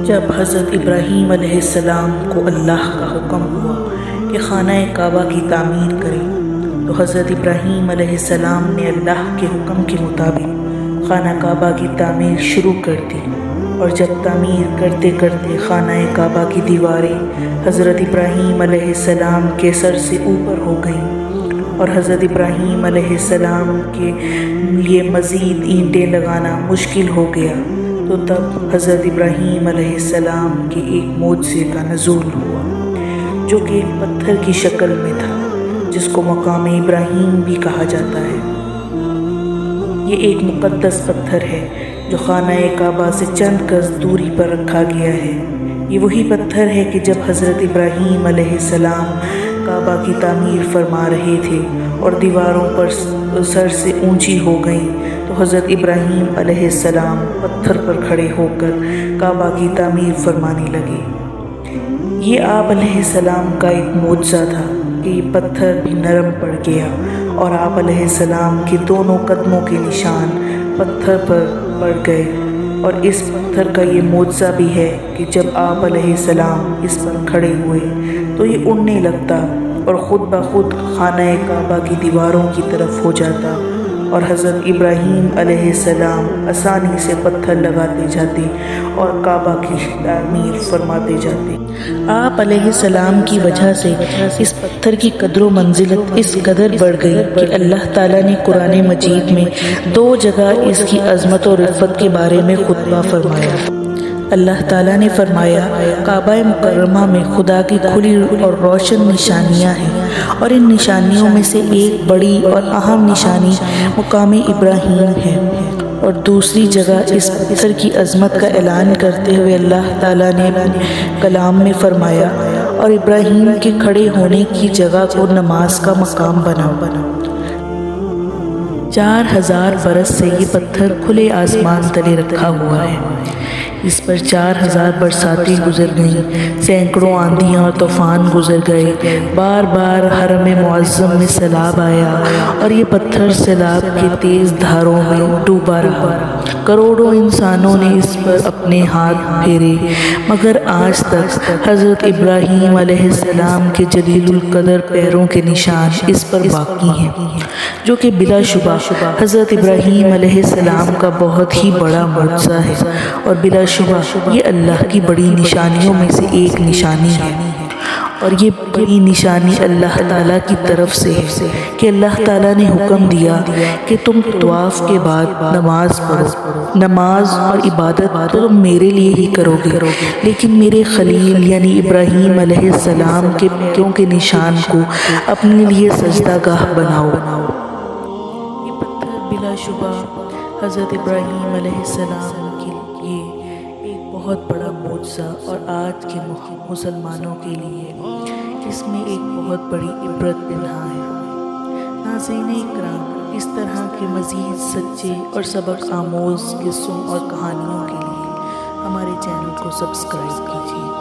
جب حضرت ابراہیم علیہ السلام کو اللہ کا حکم ہوا کہ خانہ کعبہ کی تعمیر کریں تو حضرت ابراہیم علیہ السلام نے اللہ کے حکم کے مطابق خانہ کعبہ کی تعمیر شروع کر دی، اور جب تعمیر کرتے کرتے خانہ کعبہ کی دیواریں حضرت ابراہیم علیہ السلام کے سر سے اوپر ہو گئیں اور حضرت ابراہیم علیہ السلام کے لیے مزید اینٹیں لگانا مشکل ہو گیا، تو تب حضرت ابراہیم علیہ السلام کے ایک معجزے کا نزول ہوا جو کہ ایک پتھر کی شکل میں تھا، جس کو مقام ابراہیم بھی کہا جاتا ہے۔ یہ ایک مقدس پتھر ہے جو خانہ کعبہ سے چند گز دوری پر رکھا گیا ہے۔ یہ وہی پتھر ہے کہ جب حضرت ابراہیم علیہ السلام کعبہ کی تعمیر فرما رہے تھے اور دیواروں پر سر سے اونچی ہو گئیں تو حضرت ابراہیم علیہ السلام پتھر پر کھڑے ہو کر کعبہ کی تعمیر فرمانے لگے۔ یہ آپ علیہ السلام کا ایک معجزہ تھا کہ یہ پتھر بھی نرم پڑ گیا اور آپ علیہ السلام کے دونوں قدموں کے نشان پتھر پر پڑ گئے، اور اس پتھر کا یہ معجزہ بھی ہے کہ جب آپ علیہ السلام اس پر کھڑے ہوئے تو یہ اڑنے لگتا اور خود بخود خانہ کعبہ کی دیواروں کی طرف ہو جاتا، اور حضرت ابراہیم علیہ السلام آسانی سے پتھر لگاتے جاتے اور کعبہ کی تعمیر فرماتے جاتے۔ آپ علیہ السلام کی وجہ سے اس پتھر کی قدر و منزلت اس قدر بڑھ گئی کہ اللہ تعالیٰ نے قرآن مجید میں 2 جگہ اس کی عظمت اور رفعت کے بارے میں خطبہ فرمایا۔ اللہ تعالیٰ نے فرمایا، کعبہ مکرمہ میں خدا کی کھلی اور روشن نشانیاں ہیں، اور ان نشانیوں میں سے ایک بڑی اور اہم نشانی مقام ابراہیم ہے۔ اور دوسری جگہ اس پتھر کی عظمت کا اعلان کرتے ہوئے اللہ تعالیٰ نے اپنے کلام میں فرمایا، اور ابراہیم کے کھڑے ہونے کی جگہ کو نماز کا مقام بناؤ۔ 4000 برس سے یہ پتھر کھلے آسمان تلے رکھا ہوا ہے۔ اس پر 4000 برساتیں گزر گئیں، سینکڑوں آندھیاں اور طوفان گزر گئے، بار بار حرم معظم میں سیلاب آیا اور یہ پتھر سیلاب کے تیز دھاروں میں ڈوبا رہا۔ کروڑوں انسانوں نے اس پر اپنے ہاتھ پھیرے، مگر آج تک حضرت ابراہیم علیہ السلام کے جلیل القدر پیروں کے نشان اس پر باقی ہیں، جو کہ بلا شبہ حضرت ابراہیم علیہ السلام کا بہت ہی بڑا معجزہ ہے، اور بلا شبہ یہ اللہ کی بڑی نشانیوں میں سے ایک نشانی ہے۔ اور یہ بڑی نشانی اللہ تعالیٰ کی طرف سے ہے کہ اللہ تعالیٰ نے حکم دیا کہ تم طواف کے بعد نماز پڑھو۔ نماز اور عبادت تو تم میرے لیے ہی کرو گے، لیکن میرے خلیل یعنی ابراہیم علیہ السلام کے پیروں کے نشان کو اپنے لیے سجدہ گاہ بناؤ۔ یہ پتھر بلا شبہ حضرت ابراہیم علیہ السلام کے لیے ایک بہت بڑا معجزہ اور آج کے مسلمانوں کے لیے اس میں ایک بہت بڑی عبرت پنہاں ہے۔ ناظرین اکرام، اس طرح کے مزید سچے اور سبق آموز قصوں اور کہانیوں کے لیے ہمارے چینل کو سبسکرائب کیجیے۔